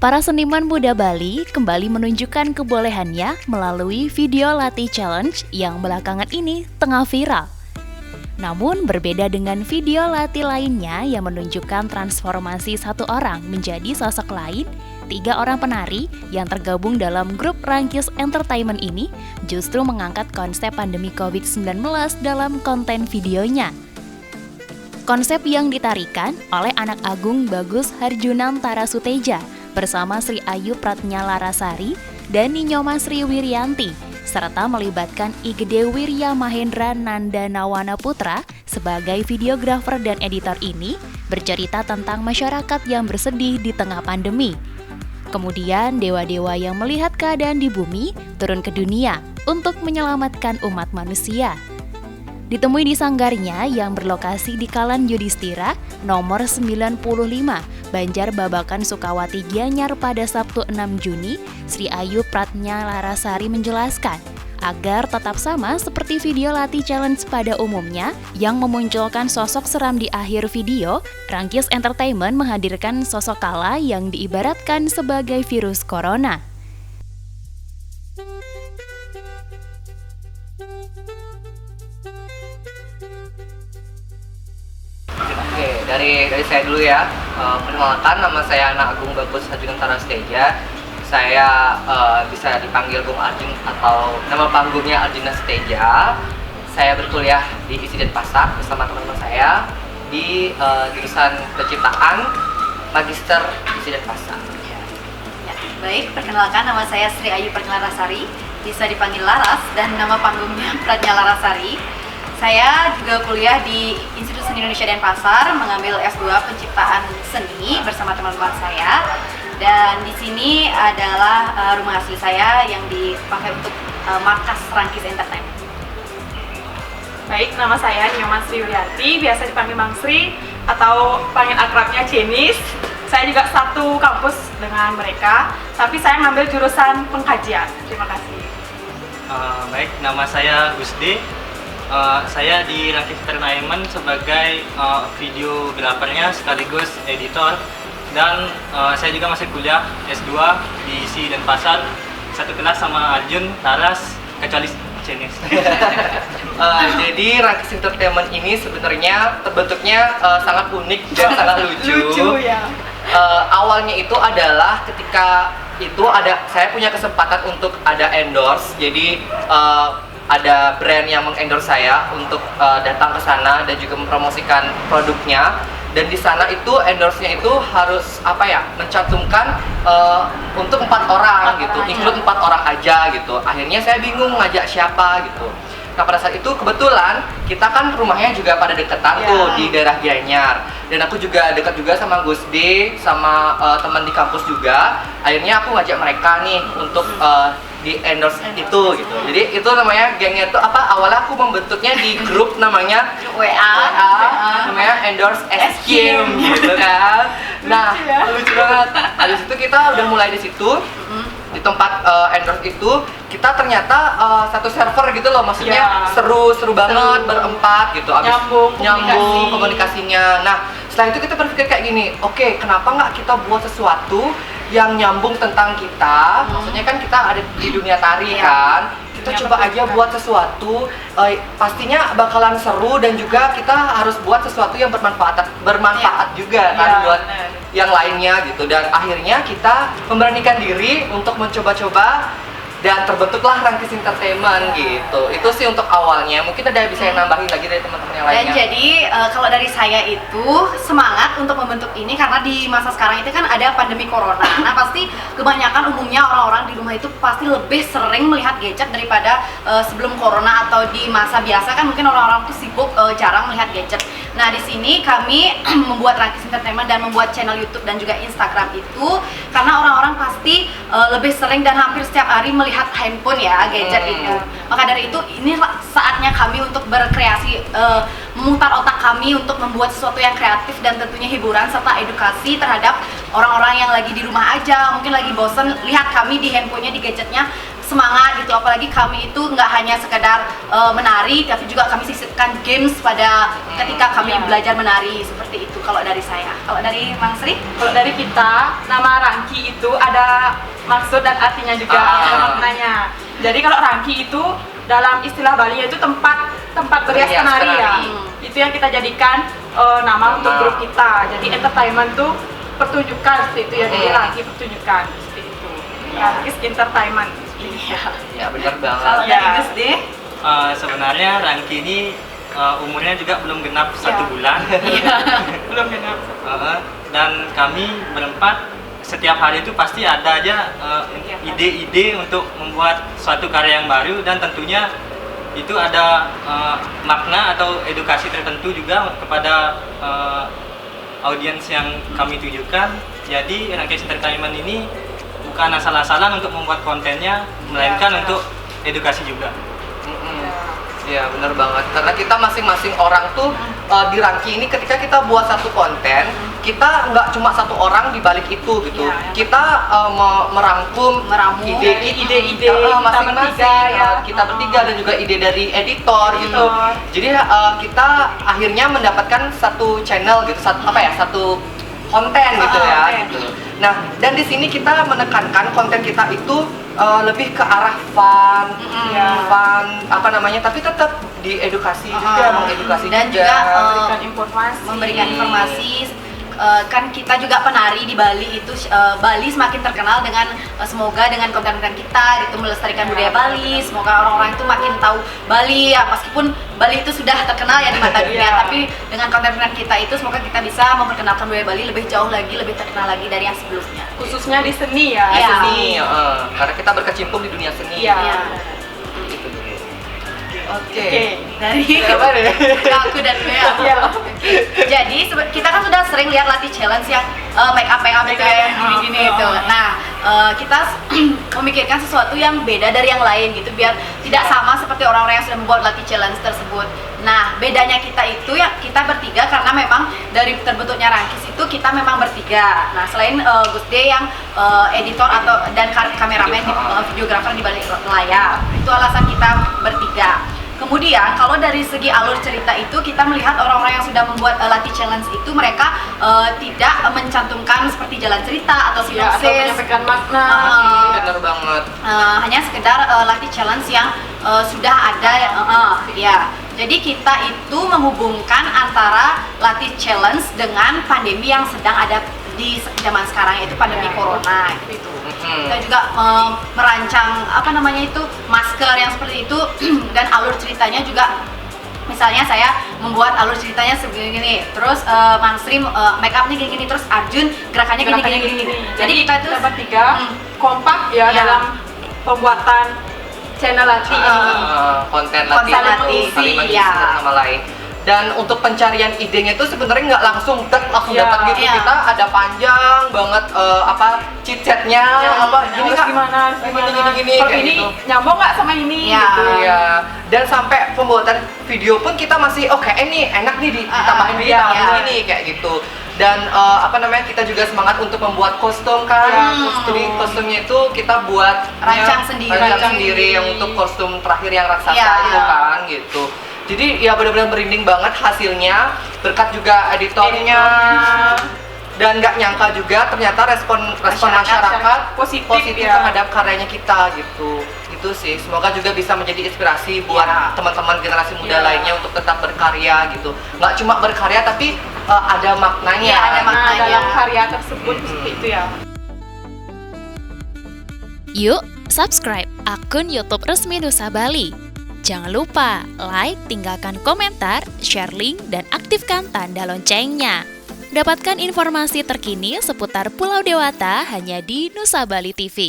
Para seniman muda Bali kembali menunjukkan kebolehannya melalui video latih challenge yang belakangan ini tengah viral. Namun berbeda dengan video latih lainnya yang menunjukkan transformasi satu orang menjadi sosok lain, 3 orang penari yang tergabung dalam grup Rangkis Entertainment ini justru mengangkat konsep pandemi COVID-19 dalam konten videonya. Konsep yang ditarikan oleh anak Agung Bagus Harjunantara Suteja bersama Sri Ayu Pratnya Larasari dan Ninyoma Sri Wiryanti, serta melibatkan Igede Wirya Mahendra Nandanawana Putra sebagai videografer dan editor ini bercerita tentang masyarakat yang bersedih di tengah pandemi. Kemudian dewa-dewa yang melihat keadaan di bumi turun ke dunia untuk menyelamatkan umat manusia. Ditemui di sanggarnya yang berlokasi di Kalan Yudhistira nomor 95, Banjar Babakan Sukawati Gianyar pada Sabtu 6 Juni, Sri Ayu Pratnya Larasari menjelaskan agar tetap sama seperti video latih challenge pada umumnya yang memunculkan sosok seram di akhir video, Rangkis Entertainment menghadirkan sosok Kala yang diibaratkan sebagai virus corona. Oke, dari saya dulu ya. Perkenalkan, nama saya Anak Agung Bagus Harjunantara Suteja. Saya bisa dipanggil Gung Arjun atau nama panggungnya Arjuna Suteja. Saya berkuliah di ISI Denpasar bersama teman-teman saya di jurusan Penciptaan Magister ISI Denpasar. Ya, baik, perkenalkan nama saya Sri Ayu Pratnya Larasari, bisa dipanggil Laras dan nama panggungnya Pratnya Larasari. Saya juga kuliah di Institut Seni Indonesia Denpasar, mengambil S2 Penciptaan Seni bersama teman-teman saya. Dan di sini adalah rumah asli saya yang dipakai untuk markas Rangkis Entertainment. Baik, nama saya Ninyoma Sri Wiryanti, biasa dipanggil Mang Sri atau panggil akrabnya Jenis. Saya juga satu kampus dengan mereka, tapi saya mengambil jurusan pengkajian. Terima kasih. Baik, nama saya Gusdi. Saya di Rangkis Entertainment sebagai videografernya sekaligus editor, dan saya juga masih kuliah S2 di ISI Denpasar, satu kelas sama Arjun, Taras, kecuali Jenis. Jadi Rangkis Entertainment ini sebenarnya terbentuknya sangat unik dan sangat lucu. Lucu ya. Awalnya itu adalah ketika itu saya punya kesempatan untuk ada endorse, jadi ada brand yang mengendorse saya untuk datang ke sana dan juga mempromosikan produknya. Dan di sana itu endorse-nya itu harus mencantumkan untuk 4 orang gitu, include 4 orang aja gitu. Akhirnya saya bingung ngajak siapa gitu. Nah, pada saat itu kebetulan kita kan rumahnya juga pada deketan tuh di daerah Gianyar. Dan aku juga dekat juga sama Gus D, sama teman di kampus juga. Akhirnya aku ngajak mereka nih untuk di endorse itu gitu. Jadi itu namanya gengnya tuh awalnya aku membentuknya di grup namanya WA namanya endorse SQ gitu kan. Nah, lucu banget. Habis itu kita udah mulai di situ. Di tempat endorse itu kita ternyata satu server gitu loh, maksudnya seru banget berempat gitu. Abis nyambung komunikasinya. Nah, setelah itu kita berpikir kayak gini, oke, kenapa nggak kita buat sesuatu yang nyambung tentang kita? Maksudnya kan kita ada di dunia tari kan, kita coba aja buat sesuatu pastinya bakalan seru, dan juga kita harus buat sesuatu yang bermanfaat juga kan buat yang lainnya gitu. Dan akhirnya kita memberanikan diri untuk mencoba-coba dan terbentuklah Rangkis Entertainment gitu. Itu sih untuk awalnya. Mungkin ada bisa yang nambahin lagi dari teman-teman yang lainnya. Dan jadi kalau dari saya itu semangat untuk membentuk ini karena di masa sekarang itu kan ada pandemi corona. Nah, pasti kebanyakan umumnya orang-orang di rumah itu pasti lebih sering melihat gadget daripada sebelum corona atau di masa biasa kan mungkin orang-orang tuh sibuk jarang melihat gadget. Nah, di sini kami membuat Rangkis Entertainment dan membuat channel YouTube dan juga Instagram itu karena orang-orang pasti lebih sering dan hampir setiap hari melihat handphone ya, gadget itu. Maka dari itu ini saatnya kami untuk berkreasi, memutar otak kami untuk membuat sesuatu yang kreatif dan tentunya hiburan serta edukasi terhadap orang-orang yang lagi di rumah aja, mungkin lagi bosen lihat kami di handphonenya, di gadgetnya, semangat gitu. Apalagi kami itu nggak hanya sekedar menari, tapi juga kami sisipkan games pada ketika kami belajar menari, seperti itu. itu kalau dari saya. Kalau dari Mang Sri? Kalau dari kita, nama Rangki itu ada maksud dan artinya juga, ada maknanya. Jadi kalau Rangki itu dalam istilah Bali itu tempat berias penari ya. Itu yang kita jadikan nama untuk grup kita. Jadi entertainment tuh pertunjukan seperti itu ya. Jadi Rangki pertunjukan seperti itu. Rangki entertainment. Iya. Ya benar banget. Kalau dari Gus D? Sebenarnya Rangki ini umurnya juga belum genap 1 bulan. Belum genap. Dan kami berempat setiap hari itu pasti ada aja ide-ide untuk membuat suatu karya yang baru, dan tentunya itu ada makna atau edukasi tertentu juga kepada audiens yang kami tujukan. Jadi Rangkis Entertainment ini bukan asal-asalan untuk membuat kontennya, melainkan untuk edukasi juga. Iya benar banget, karena kita masing-masing orang tuh di Rangki ini ketika kita buat satu konten, kita nggak cuma satu orang di balik itu gitu. Kita merangkum ide-ide masing-masing, kita bertiga dan juga ide dari editor gitu. Jadi kita akhirnya mendapatkan satu channel gitu, satu konten gitu ya. Gitu. Nah, dan di sini kita menekankan konten kita itu lebih ke arah fun, tapi tetap diedukasi juga, mengedukasi dan juga, memberikan informasi. Kan kita juga penari di Bali itu, Bali semakin terkenal dengan semoga dengan konten-konten kita gitu, melestarikan budaya Bali. Semoga orang-orang itu makin tahu Bali ya, meskipun Bali itu sudah terkenal ya di mata dunia, tapi dengan konten-konten kita itu semoga kita bisa memperkenalkan budaya Bali lebih jauh lagi, lebih terkenal lagi dari yang sebelumnya. Khususnya di seni ya. Seni, karena kita berkecimpung di dunia seni. Oke. Dari aku dan Bea. Jadi kita kan sudah sering lihat latih challenge yang make up gitu ya, gini-gini itu. Nah, kita memikirkan sesuatu yang beda dari yang lain gitu, biar tidak sama seperti orang-orang yang sudah membuat latih challenge tersebut. Nah, bedanya kita itu ya kita bertiga, karena memang dari terbentuknya Rangkis itu kita memang bertiga. Nah, selain Gus D yang editor dan kameramen, videografer di balik layar, itu alasan kita bertiga. Kemudian kalau dari segi alur cerita itu kita melihat orang-orang yang sudah membuat latih challenge itu mereka tidak mencantumkan seperti jalan cerita atau sinopsis, atau menyampaikan makna. Benar banget. Hanya sekedar latih challenge yang sudah ada ya. Jadi kita itu menghubungkan antara latih challenge dengan pandemi yang sedang ada di zaman sekarang, yaitu pandemi corona gitu. Kita juga merancang masker yang seperti itu dan alur ceritanya juga, misalnya saya membuat alur ceritanya segini, terus Mang Sri make upnya gini, terus Arjun gerakannya gini. Jadi kita itu bertiga kompak ya dalam pembuatan channel latih konten latih saling mengisi sama lain. Dan untuk pencarian idenya itu sebenarnya nggak langsung dapat gitu. Kita ada panjang banget chit-chatnya, gimana gini kalau ini gitu. Nyambung nggak sama ini gitu. Iya. Dan sampai pembuatan video pun kita masih ini enak nih ditambahin ini kayak gitu. Dan kita juga semangat untuk membuat kostum kan. Jadi kostumnya itu kita buat rancang sendiri yang untuk kostum terakhir yang raksasa itu kan gitu. Jadi ya benar-benar merinding banget hasilnya, berkat juga editornya. Dan nggak nyangka juga ternyata respon masyarakat positif terhadap karyanya kita gitu. Itu sih, semoga juga bisa menjadi inspirasi buat teman-teman generasi muda lainnya untuk tetap berkarya gitu. Nggak cuma berkarya tapi ada maknanya. Ada maknanya dalam karya tersebut seperti itu ya. Yuk, subscribe akun YouTube resmi Nusa Bali. Jangan lupa like, tinggalkan komentar, share link, dan aktifkan tanda loncengnya. Dapatkan informasi terkini seputar Pulau Dewata hanya di Nusa Bali TV.